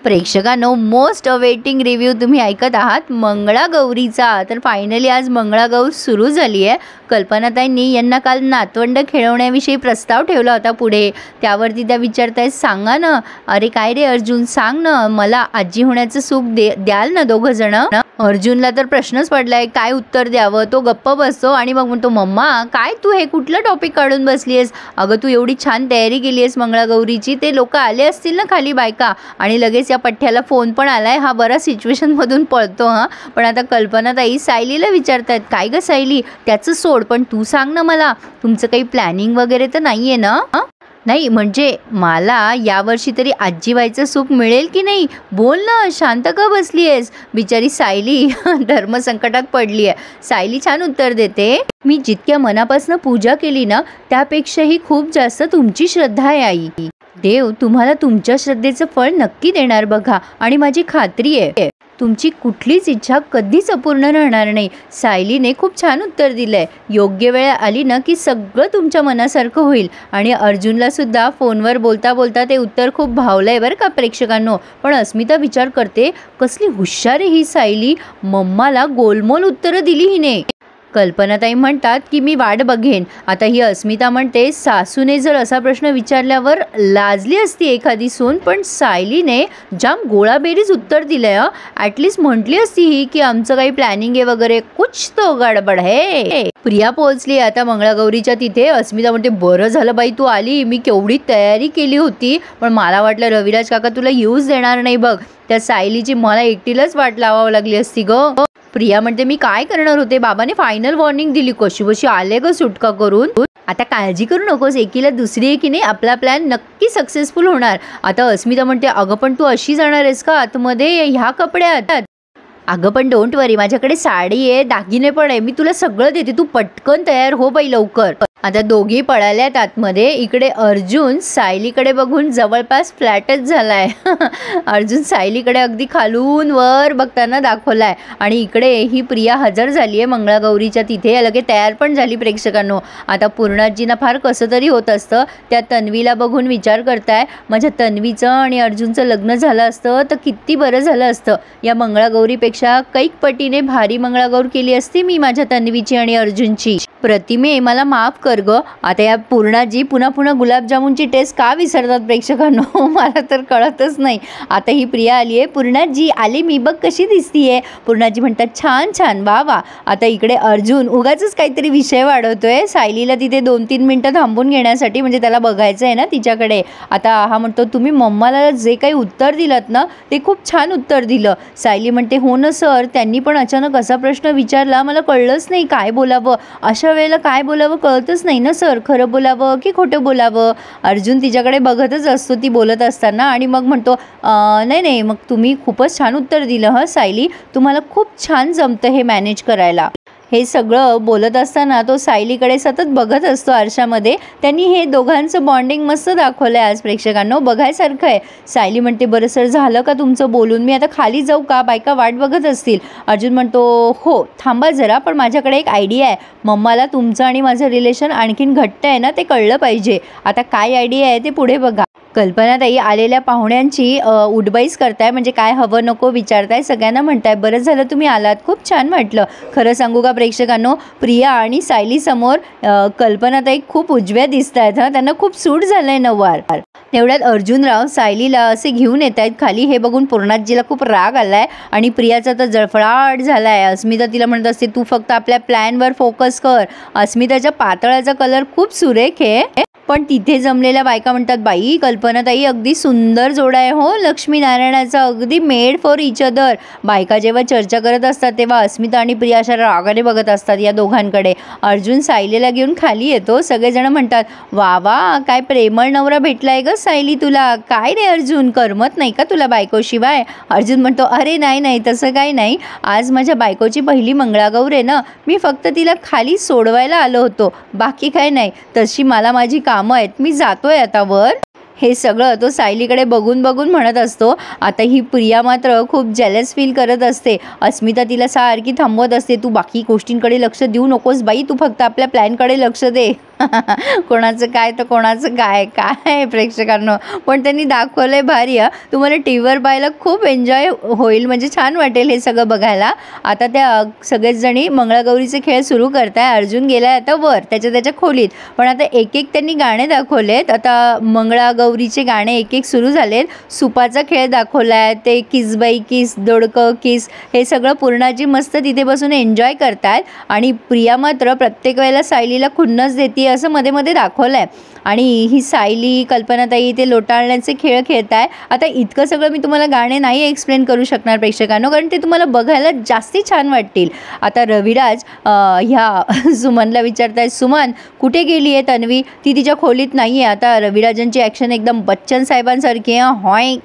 प्रेक्षकांनो, most awaiting review तुम्ही ऐकत आहात मंगळागौरीचा। तर फायनली आज मंगळागौर सुरू झाली आहे। कल्पनाताईंनी यांना काल नातवंड खेळवण्याविषयी प्रस्ताव ठेवला होता पुढे, त्यावरती त्या विचारतायत, सांगा ना, अरे काय रे अर्जुन, सांग ना, मला आजी होण्याचं सुख द्याल ना दोघं जण। अर्जुनला तर प्रश्नच पडलाय, काय उत्तर द्यावं। तो गप्प बसतो आणि मग म्हणतो, मम्मा काय तू हे कुठलं टॉपिक काढून बसलीयस? अगं तू एवढी छान तयारी केलीयस मंगळागौरीची, ते लोक आले असतील ना खाली बायका, आणि लगेच या पठ्ठ्याला फोन पण आलाय। हा बरा सिच्युएशन मधून पळतो हा। पण आता कल्पनाताई सायलीला विचारतायत, काय ग सायली, त्याचं सोड, पण तू सांग ना मला, तुमचं काही प्लॅनिंग वगैरे तर नाहीये ना? नाही म्हणजे मला यावर्षी तरी आजी व्हायचं सुख मिळेल की नाही? बोल ना, शांत का बसली आहेस? बिचारी सायली धर्मसंकटात पडली आहे। सायली छान उत्तर देते, मी जितक्या मनापासून पूजा केली ना, त्यापेक्षाही खूप जास्त तुमची श्रद्धा आहे आई। देव तुम्हाला तुमच्या श्रद्धेचं फळ नक्की देणार बघा, आणि माझी खात्री आहे तुमची कुठलीच इच्छा कधीच अपूर्ण राहणार नाही। सायलीने खूप छान उत्तर दिलंय। योग्य वेळ आली ना की सगळं तुमच्या मनासारखं होईल। आणि अर्जुनला सुद्धा फोनवर बोलता बोलता ते उत्तर खूप भावलंय बरं का प्रेक्षकांनो। पण अस्मिता विचार करते, कसली हुशार आहे ही सायली, मम्माला गोलमोल उत्तरं दिली हिने। कल्पनाताई म्हणतात की मी वाट बघेन। आता ही अस्मिता म्हणते, सासूने जर असा प्रश्न विचारल्यावर लाजली असती एखादी सून, पण सायलीने जाम गोळाबेरीज उत्तर दिलंय। ॲटलिस्ट म्हटली असती ही की आमचं काही प्लॅनिंग आहे वगैरे, कुछ तो गडबड है। प्रिया पोहोचली आता मंगळागौरीच्या तिथे। अस्मिता म्हणते, बरं झालं बाई तू आली, मी केवढी तयारी केली होती, पण मला वाटलं रविराज काका तुला यूज देणार नाही बघ, त्या सायलीची मला एकटीलाच वाट लावावं लागली असती ग। प्रिया म्हणते, मी काय करणार होते, बाबाने फायनल वॉर्निंग दिली, कशी बशी आले ग सुटका करून। आता काळजी करू नकोस, एकीला दुसरी आहे की नाही, आपला प्लॅन नक्की सक्सेसफुल होणार। आता अस्मिता म्हणते, अगं पण तू अशी जाणार आहेस का आतमध्ये ह्या कपड्यात? अगं पण डोंट वरी, माझ्याकडे साडी आहे, दागिने पण आहे, मी तुला सगळं देते, तू पटकन तयार हो बाई लवकर। आता दोघी पळाल्यात आतमध्ये। इकडे अर्जुन सायलीकडे बघून जवळपास फ्लॅटच झालाय। अर्जुन सायलीकडे अगदी खालून वर बघताना दाखवलाय। आणि इकडे ही प्रिया हजर झाली आहे मंगळागौरीच्या तिथे, लगे तयार पण झाली प्रेक्षकांनो। आता पूर्णाजींना फार कसं तरी होत असतं, त्या तन्वीला बघून विचार करताय, माझ्या तन्वीचं आणि अर्जुनचं लग्न झालं असतं तर किती बरं झालं असतं। या मंगळागौरीपेक्षा कैक पटीने भारी मंगळागौर केली असती मी माझ्या तन्वीची आणि अर्जुनची। प्रतिमे मला माफ कर ग। आता या पूर्णाजी पुन्हा पुन्हा गुलाबजामुनची टेस्ट का विसरतात प्रेक्षकांनो, मला तर कळतच नाही। आता ही प्रिया आली आहे, पूर्णाजी आले मी, बघ कशी दिसतीये। पूर्णाजी म्हणतात, छान छान, वा वा। आता इकडे अर्जुन उगाचच काहीतरी विषय वाढवतोय सायलीला तिथे 2-3 मिनिटं थांबून घेण्यासाठी, म्हणजे त्याला बघायचं आहे ना तिच्याकडे। आता हा म्हणतो, तुम्ही मम्माला जे काही उत्तर दिलं ना ते खूप छान उत्तर दिलं। सायली म्हणते, हो ना सर, त्यांनी पण अचानक असा प्रश्न विचारला, मला कळलंच नाही काय बोलावं, अशा वेळेला काय बोलावं कळतच नाही ना सर, खरं बोलावं की खोटं बोलावं। अर्जुन तिच्याकडे बघतच असतो ती बोलत असताना, आणि मग म्हणतो, नाही नाही, मग तुम्ही खूपच छान उत्तर दिलं हं सायली, तुम्हाला खूप छान जमतं हे मॅनेज करायला। हे सगळं बोलत असताना तो सायलीकडे सतत बघत असतो आरशामध्ये। त्यांनी हे दोघांचं बॉन्डिंग मस्त दाखवलं आहे आज प्रेक्षकांनो, बघायसारखं आहे। सायली म्हणते, बरं सर झालं का तुमचं बोलून, मी आता खाली जाऊ का, बायका वाट बघत असतील। अर्जुन म्हणतो, हो थांबा जरा, पण माझ्याकडे एक आयडिया आहे, मम्माला तुमचं आणि माझं रिलेशन आणखीन घट्ट आहे ना ते कळलं पाहिजे। आता काय आयडिया आहे ते पुढे बघा। कल्पनाताई आलेल्या पाहुण्यांची उडबाईस करताय, म्हणजे काय हवं नको विचारताय, सगळ्यांना म्हणताय, बरं झालं तुम्ही आलात, खूप छान वाटलं। खरं सांगू का प्रेक्षकांनो, प्रिया आणि सायली समोर कल्पनाताई खूप उजव्या दिसत आहेत, त्यांना खूप सूट झालंय नवार। तेवढ्यात अर्जुनराव सायलीला असे घेऊन येत आहेत खाली, हे बघून पूर्णाजीला खूप राग आलाय आणि प्रियाचा तर जळफळाट झालाय। अस्मिता तिला म्हणत असते, तू फक्त आपल्या प्लॅनवर फोकस कर। अस्मिताच्या पातळाचा कलर खूप सुरेख आहे, पण तिथे जमलेल्या बायका म्हणतात, बाई कल्पनाताई अगदी सुंदर जोडा आहे हो लक्ष्मीनारायणाचा, अगदी मेड फॉर इच अदर। बायका जेव्हा चर्चा करत असतात तेव्हा अस्मिता आणि प्रिया अशा रागाने बघत असतात या दोघांकडे। अर्जुन सायलीला घेऊन खाली येतो, सगळेजण म्हणतात, वा वा, काय प्रेमळ नवरा भेटलाय ग सायली तुला, काय रे अर्जुन, करमत नाही का तुला बायकोशिवाय? अर्जुन म्हणतो, अरे नाही नाही, तसं काही नाही, आज माझ्या बायकोची पहिली मंगळागौर आहे ना, मी फक्त तिला खाली सोडवायला आलो होतो, बाकी काय नाही, तशी मला माझी कामं आहेत, मी जातोय आता वर। हे सगळं तो सायलीकडे बघून बघून म्हणत असतो. आता ही प्रिया मात्र खूप जेलस फील करत असते. अस्मिता तिला सारखी थांबवत असते, तू बाकी गोष्टींकडे लक्ष देऊ नकोस बाई, तू फक्त आपल्या प्लॅनकडे लक्ष दे. कोणाचं काय तर कोणाचं काय काय प्रेक्षकांनो, पण त्यांनी दाखवलंय भारी. तुम्हाला टी व्हीवर पाहायला खूप एन्जॉय होईल, म्हणजे छान वाटेल हे सगळं बघायला. आता त्या सगळेच जणी मंगळागौरीचे खेळ सुरू करताय. अर्जुन गेलाय आता वर त्याच्या खोलीत, पण आता एक एक त्यांनी गाणे दाखवलेत. आता मंगळागौरीचे गाणे एक एक सुरू झालेत. सुपाचा खेळ दाखवलाय, ते किस बाई किस, दोडकं किस, हे सगळं पूर्णाजी मस्त तिथे बसून एन्जॉय करतायत. आणि प्रिया मात्र प्रत्येक वेळेला सायलीला खुन्नस देते असं मध्ये मध्ये दाखवलंय. आणि ही सायली, कल्पनाताई ते लोटाळण्याचे खेळ खेळताय. आता इतकं सगळं मी तुम्हाला गाणे नाही एक्सप्लेन करू शकणार प्रेक्षकांनो, कारण ते तुम्हाला बघायला जास्ती छान वाटतील. आता रविराज ह्या सुमनला विचारताय, सुमन कुठे गेली आहे तन्वी, ती तिच्या खोलीत नाही आहे. आता रविराजांची ॲक्शन एकदम बच्चन साहेबांसारखी आहे. हॉय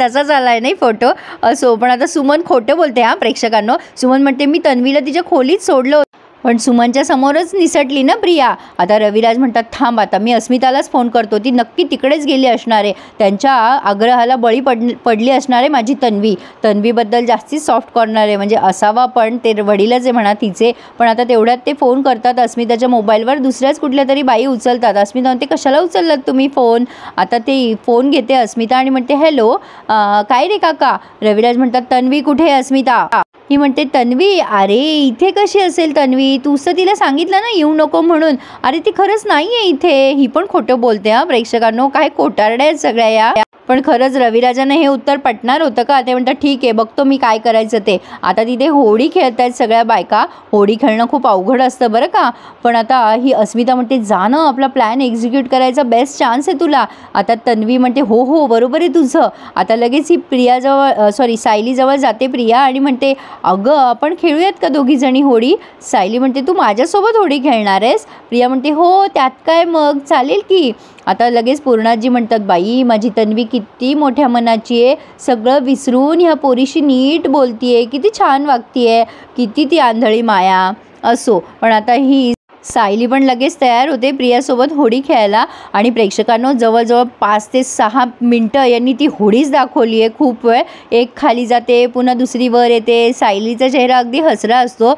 तसा झालाय नाही फोटो असो, पण आता सुमन खोटं बोलते हा प्रेक्षकांनो. सुमन म्हणते मी तन्वीला तिच्या खोलीत सोडलं, पण सुमनच्या समोरच निसटली ना प्रिया. आता रविराज म्हणतात थांब, आता मी अस्मितालाच फोन करतो, ती नक्की तिकडेच गेली असणार आहे, त्यांच्या आग्रहाला बळी पडली असणार आहे माझी तन्वी. तन्वीबद्दल जास्ती सॉफ्ट कॉर्नर आहे, म्हणजे असावा, पण ते वडीलच आहे म्हणा तिचे. पण आता तेवढ्यात ते फोन करतात अस्मिताच्या मोबाईलवर, दुसऱ्याच कुठल्या तरी बाई उचलतात. अस्मिता म्हणते कशाला उचललात तुम्ही फोन. आता ते फोन घेते अस्मिता आणि म्हणते हॅलो, काय रे काका. रविराज म्हणतात तन्वी कुठे आहे अस्मिता. ही म्हणते तन्वी, अरे इथे कशी असेल तन्वी, तूच तर तिला सांगितलं ना येऊ नको म्हणून. अरे ती खरंच नाही आहे इथे. ही पण खोटं बोलते हा प्रेक्षकांनो, काय खोटारड्या आहेत सगळ्या या. पण खरंच रविराजाने हे उत्तर पटणार होतं का. ते म्हणतात ठीक आहे बघतो मी काय करायचं ते. आता तिथे होडी खेळत आहेत सगळ्या बायका. होडी खेळणं खूप अवघड असतं बरं का. पण आता ही अस्मिता म्हणते जा ना, आपला प्लॅन एक्झिक्यूट करायचा बेस्ट चान्स आहे तुला. आता तन्वी म्हणते हो हो बरोबर आहे तुझं. आता लगेच ही प्रियाजवळ सायलीजवळ जाते प्रिया आणि म्हणते अगं आपण खेळूयात का दोघी जणी होडी. सायली म्हणते तू माझ्यासोबत होडी खेळणार आहेस. प्रिया म्हणते हो त्यात काय मग, चालेल की. आता लगेच पूर्णाजी म्हणतात बाई माझी तन्वी किती मोठ्या मनाची आहे, सगळं विसरून ह्या पोरीशी नीट बोलतीये, किती छान वागतीये, किती ती आंधळी माया. असो, पण आता ही सायली पण लगेच तयार होते प्रियासोबत होडी खेळायला. आणि प्रेक्षकांनो जवळजवळ 5 ते 6 मिनटं यांनी ती होडीच दाखवली आहे. खूप वेळ एक खाली जाते पुन्हा दुसरी वर येते. सायलीचा चेहरा अगदी हसरा असतो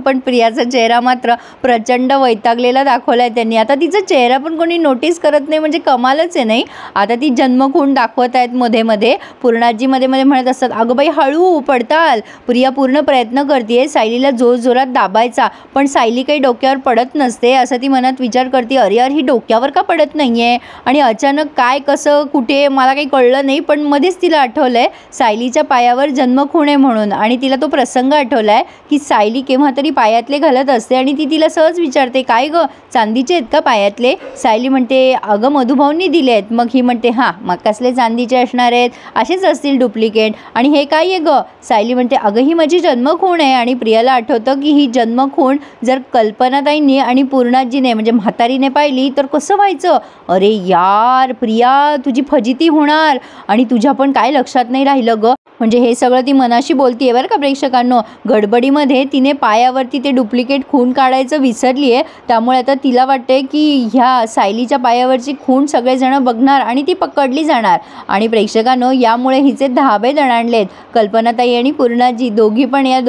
पण प्रियाचा चेहरा मात्र प्रचंड वैतागलेला दाखवला आहे त्यांनी. आता तिचा चेहरा पण कोणी नोटीस करत नाही, म्हणजे कमालच आहे नाही. आता ती जन्मखून दाखवत आहेत मध्ये मध्ये. पूर्णाजी मध्ये मध्ये म्हणत असतात अगं बाई हळू पडताल. प्रिया पूर्ण प्रयत्न करते सायलीला जोरजोरात दाबायचा, पण सायली काही डोक्यावर पडत नसते. असं ती मनात विचार करते, अरे यार ही डोक्यावर का पडत नाहीये. आणि अचानक काय कसं कुठे मला काही कळलं नाही, पण मध्येच तिला आठवलंय सायलीच्या पायावर जन्मखूण आहे म्हणून. आणि तिला तो प्रसंग आठवलाय की सायली केव्हा तरी पायातले घालत असते आणि ती तिला सहज विचारते काय ग चांदीचे आहेत का पायातले. सायली म्हणते अगं मधुभाऊंनी दिले आहेत. मग ही म्हणते हां मग कसले चांदीचे असणार आहेत, असेच असतील डुप्लिकेट. आणि हे काय आहे ग. सायली म्हणते अगं ही माझी जन्मखूण आहे. आणि प्रियाला आठवतं की ही जन्मखूण जर कल्पनाताईंनी आणि पूर्णाजीने म्हणजे म्हातारीने पाहिली तर कसं व्हायचं. अरे यार प्रिया तुझी फजिती होणार. आणि तुझ्या पण काय लक्षात नाही राहिलं ग. म्हणजे हे सगळं ती मनाशी बोलतीये बरं का प्रेक्षकांनो. गडबडीमध्ये तिने पायावरती ते डुप्लिकेट खूण काढायचं विसरली आहे. त्यामुळे आता तिला वाटते की ह्या सायलीच्या पायावरची खूण सगळेजण बघणार आणि ती पकडली जाणार. आणि प्रेक्षकांनो यामुळे हिचे धाबे दणाणलेत. कल्पनाताई आणि पूर्णाजी दोघी पण या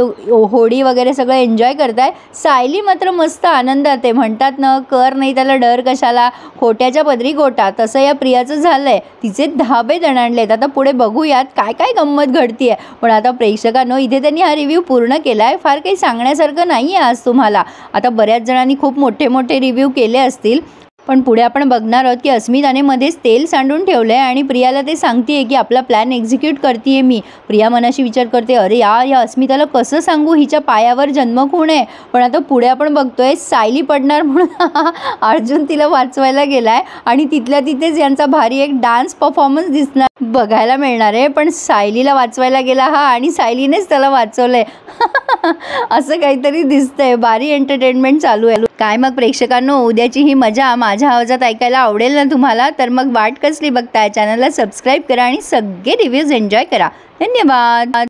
होडी वगैरे सगळं एन्जॉय करताय. सायली मात्र मस्त आनंदात आहे. म्हणतात ना कर नाही त्याला डर कशाला, खोट्याच्या पदरी गोटा. तसं या प्रियाचं झालंय, तिचे धाबे दणाणलेत. आता पुढे बघूयात काय काय गंमत घडतीये. पण आता प्रेक्षकांनो इथे त्यांनी हा रिव्ह्यू पूर्ण केलाय. फार काही सांगण्यासारखं नाही आहे आज तुम्हाला. आता बऱ्याच जणांनी खूप मोठे मोठे रिव्ह्यू केले असतील, पण पुढे आपण बघणार आहोत की अस्मिताने मध्येच तेल सांडून ठेवलं आहे आणि प्रियाला ते सांगते की आपला प्लॅन एक्झिक्यूट करते मी. प्रिया मनाशी विचार करते अरे या अस्मिताला कसं सांगू हिच्या पायावर जन्मखूण आहे. पण आता पुढे आपण बघतोय सायली पडणार म्हणून अर्जुन तिला वाचवायला गेलाय आणि तिथल्या तिथेच यांचा भारी एक डान्स परफॉर्मन्स दिसणार बघायला मिळणार आहे. पण सायलीला वाचवायला गेला हा आणि सायलीनेच त्याला वाचवलंय असं काहीतरी दिसतंय. भारी एंटरटेनमेंट चालू आहे. काय मग प्रेक्षकांनो उद्याची ही मजा माझ्या आवाजात ऐकायला आवडेल ना तुम्हाला. तर मग वाट कसली बघताय, चॅनलला सबस्क्राईब करा आणि सगळे रिव्ह्यूज एन्जॉय करा. धन्यवाद.